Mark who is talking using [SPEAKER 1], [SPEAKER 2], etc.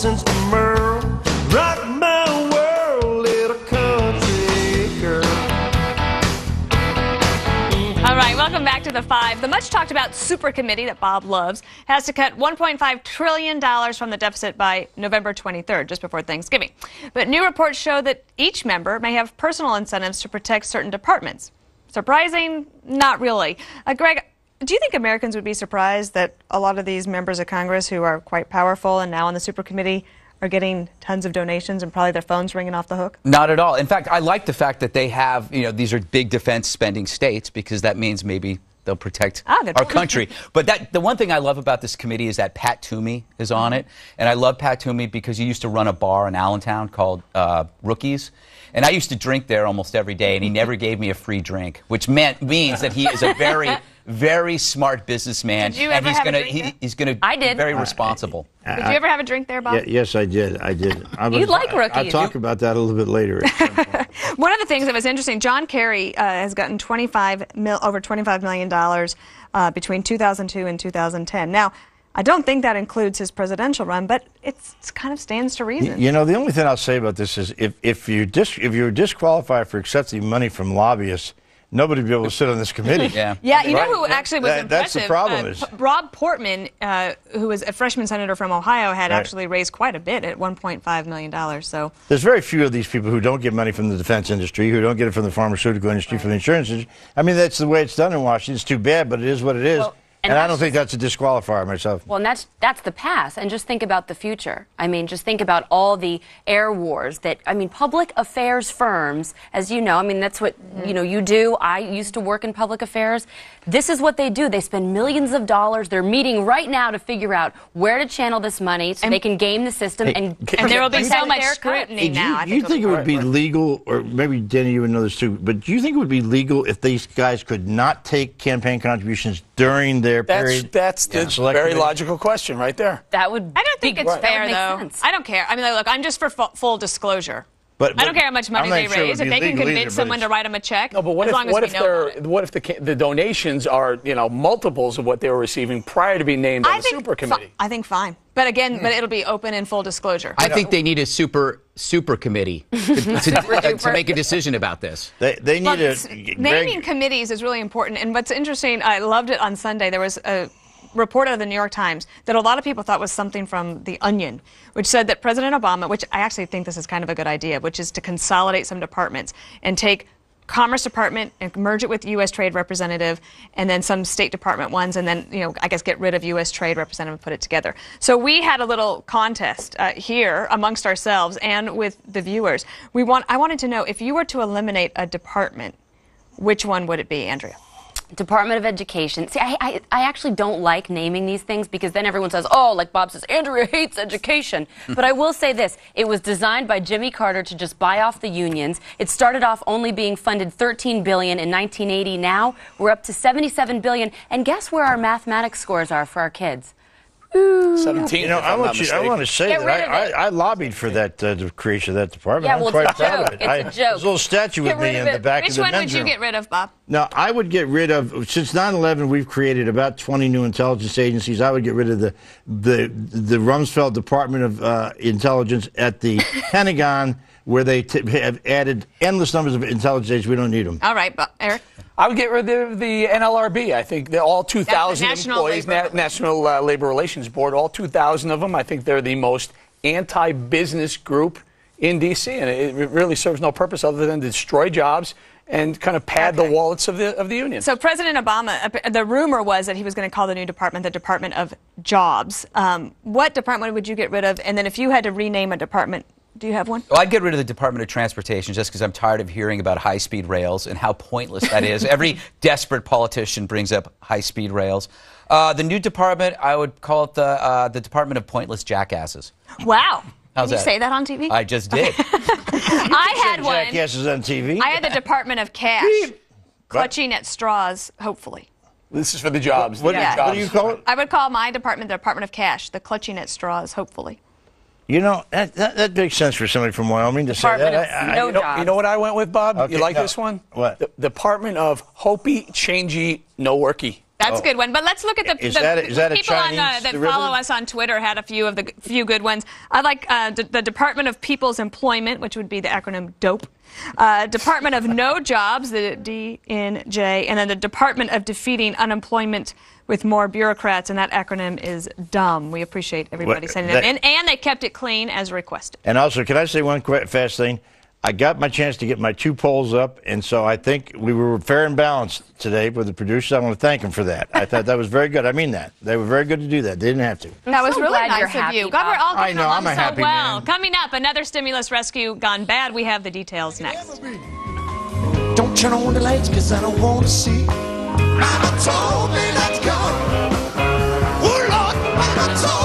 [SPEAKER 1] since the Merle. Rock my world, little country girl.
[SPEAKER 2] All right, welcome back to The Five. The much-talked-about super committee that Bob loves has to cut $1.5 trillion from the deficit by November 23rd, just before Thanksgiving. But new reports show that each member may have personal incentives to protect certain departments. Surprising? Not really. Greg, do you think Americans would be surprised that a lot of these members of Congress who are quite powerful and now on the super committee are getting tons of donations and probably their phones ringing off the hook?
[SPEAKER 3] Not at all. In fact, I like the fact that they have, these are big defense spending states, because that means maybe they'll protect our country. But the one thing I love about this committee is that Pat Toomey is on it. And I love Pat Toomey because he used to run a bar in Allentown called Rookies. And I used to drink there almost every day, and he never gave me a free drink, which means that he is a very, very smart businessman.
[SPEAKER 2] Did you ever have a drink there?
[SPEAKER 3] He's going to be very responsible.
[SPEAKER 2] Did you ever have a drink there, Bob?
[SPEAKER 4] Yes, I did.
[SPEAKER 2] You like Rookies.
[SPEAKER 4] I'll talk about that a little bit later.
[SPEAKER 2] One of the things that was interesting, John Kerry has gotten over $25 million between 2002 and 2010. Now, I don't think that includes his presidential run, but it kind of stands to reason.
[SPEAKER 4] The only thing I'll say about this is if you're disqualified for accepting money from lobbyists, nobody would be able to sit on this committee.
[SPEAKER 2] Yeah, you know who actually was impressive?
[SPEAKER 4] That's the problem.
[SPEAKER 2] Rob Portman, who was a freshman senator from Ohio, had actually raised quite a bit at $1.5 million. So
[SPEAKER 4] there's very few of these people who don't get money from the defense industry, who don't get it from the pharmaceutical industry, from the insurance industry. I mean, that's the way it's done in Washington. It's too bad, but it is what it is.
[SPEAKER 5] Well,
[SPEAKER 4] and I don't think that's a disqualifier myself.
[SPEAKER 5] Well, and that's the past. And just think about the future. I mean, just think about all the air wars that, public affairs firms, as you know, that's what, you do. I used to work in public affairs. This is what they do. They spend millions of dollars. They're meeting right now to figure out where to channel this money so they can game the system. And
[SPEAKER 2] there will be so much scrutiny now.
[SPEAKER 4] Do you think it would be legal, or maybe, Danny, you would know this too, but do you think it would be legal if these guys could not take campaign contributions during their period?
[SPEAKER 6] That's the very logical question right there.
[SPEAKER 5] That would.
[SPEAKER 2] I don't think it's fair, though. Sense. I don't care. Look, I'm just for full disclosure. But I don't care how much money they raise. If they can convince someone to write them a check,
[SPEAKER 6] no, but what if the donations are multiples of what they were receiving prior to being named on the super committee?
[SPEAKER 2] I think fine. But again, but it'll be open and full disclosure.
[SPEAKER 3] I think they need a super committee to make a decision about this.
[SPEAKER 4] They need
[SPEAKER 2] naming committees is really important. And what's interesting, I loved it on Sunday. There was a report out of the New York Times that a lot of people thought was something from The Onion, which said that President Obama, which I actually think this is kind of a good idea, which is to consolidate some departments and take Commerce Department and merge it with U.S. Trade Representative, and then some State Department ones, and then, I guess get rid of U.S. Trade Representative and put it together. So we had a little contest here amongst ourselves and with the viewers. I wanted to know, if you were to eliminate a department, which one would it be, Andrea?
[SPEAKER 5] Department of Education. See, I actually don't like naming these things, because then everyone says, oh, like Bob says, Andrea hates education. But I will say this. It was designed by Jimmy Carter to just buy off the unions. It started off only being funded $13 billion in 1980. Now we're up to $77 billion. And guess where our mathematics scores are for our kids?
[SPEAKER 6] 17.
[SPEAKER 4] I want to say that I lobbied for that the creation of that department.
[SPEAKER 5] Yeah, well,
[SPEAKER 4] I'm quite
[SPEAKER 5] it's a
[SPEAKER 4] proud
[SPEAKER 5] joke.
[SPEAKER 4] of it.
[SPEAKER 5] It's a joke.
[SPEAKER 4] There's a little statue with me in the back of the men's room.
[SPEAKER 2] Which one would you get rid of, Bob?
[SPEAKER 4] Now, I would get rid of, since 9/11, we've created about 20 new intelligence agencies. I would get rid of the Rumsfeld Department of Intelligence at the Pentagon, where they have added endless numbers of intelligence agencies. We don't need them.
[SPEAKER 2] All right, Eric?
[SPEAKER 6] I would get rid of the NLRB. I think all 2,000 employees, National Labor Relations Board, all 2,000 of them. I think they're the most anti-business group in D.C., and it really serves no purpose other than to destroy jobs and kind of pad the wallets of the union.
[SPEAKER 2] So President Obama, the rumor was that he was going to call the new department the Department of Jobs. What department would you get rid of? And then if you had to rename a department, do you have one?
[SPEAKER 3] Well, I'd get rid of the Department of Transportation, just because I'm tired of hearing about high-speed rails and how pointless that is. Every desperate politician brings up high-speed rails. The new department, I would call it the Department of Pointless Jackasses.
[SPEAKER 2] Wow.
[SPEAKER 3] How's
[SPEAKER 2] Did you
[SPEAKER 3] that?
[SPEAKER 2] say that on TV?
[SPEAKER 3] I just did.
[SPEAKER 2] I had one.
[SPEAKER 4] Jackasses on TV.
[SPEAKER 2] I had the Department of Cash, clutching at straws, hopefully.
[SPEAKER 6] This is for the jobs.
[SPEAKER 4] What do you call it?
[SPEAKER 2] I would call my department the Department of Cash, the clutching at straws, hopefully.
[SPEAKER 4] That makes sense for somebody from Wyoming to say that.
[SPEAKER 6] You know what I went with, Bob?
[SPEAKER 4] Okay,
[SPEAKER 6] you like this one?
[SPEAKER 4] What?
[SPEAKER 6] The Department of Hopey, Changey, No Worky.
[SPEAKER 2] That's That's a good one. But let's look at the
[SPEAKER 4] Is that a
[SPEAKER 2] people
[SPEAKER 4] Chinese
[SPEAKER 2] that
[SPEAKER 4] derivative?
[SPEAKER 2] follow us on Twitter had a few good ones. I like the Department of People's Employment, which would be the acronym DOPE. Department of No Jobs, the DNJ, and then the Department of Defeating Unemployment with More Bureaucrats, and that acronym is DUMB. We appreciate everybody sending it in, and they kept it clean as requested.
[SPEAKER 4] And also, can I say one fast thing? I got my chance to get my 2 polls up, and so I think we were fair and balanced today with the producers. I want to thank them for that. I thought that was very good. I mean that. They were very good to do that. They didn't have to.
[SPEAKER 2] That was
[SPEAKER 5] so
[SPEAKER 2] really
[SPEAKER 5] glad you're
[SPEAKER 2] nice of
[SPEAKER 5] happy,
[SPEAKER 2] you. God, we're all
[SPEAKER 4] I
[SPEAKER 2] getting
[SPEAKER 4] know,
[SPEAKER 2] along
[SPEAKER 4] I'm a
[SPEAKER 2] so
[SPEAKER 4] happy
[SPEAKER 2] well.
[SPEAKER 4] man.
[SPEAKER 2] Coming up, another stimulus rescue gone bad. We have the details next.
[SPEAKER 1] Don't turn on the lights, cause I don't want to see. Mama told me not to go. Oh, Lord, Mama told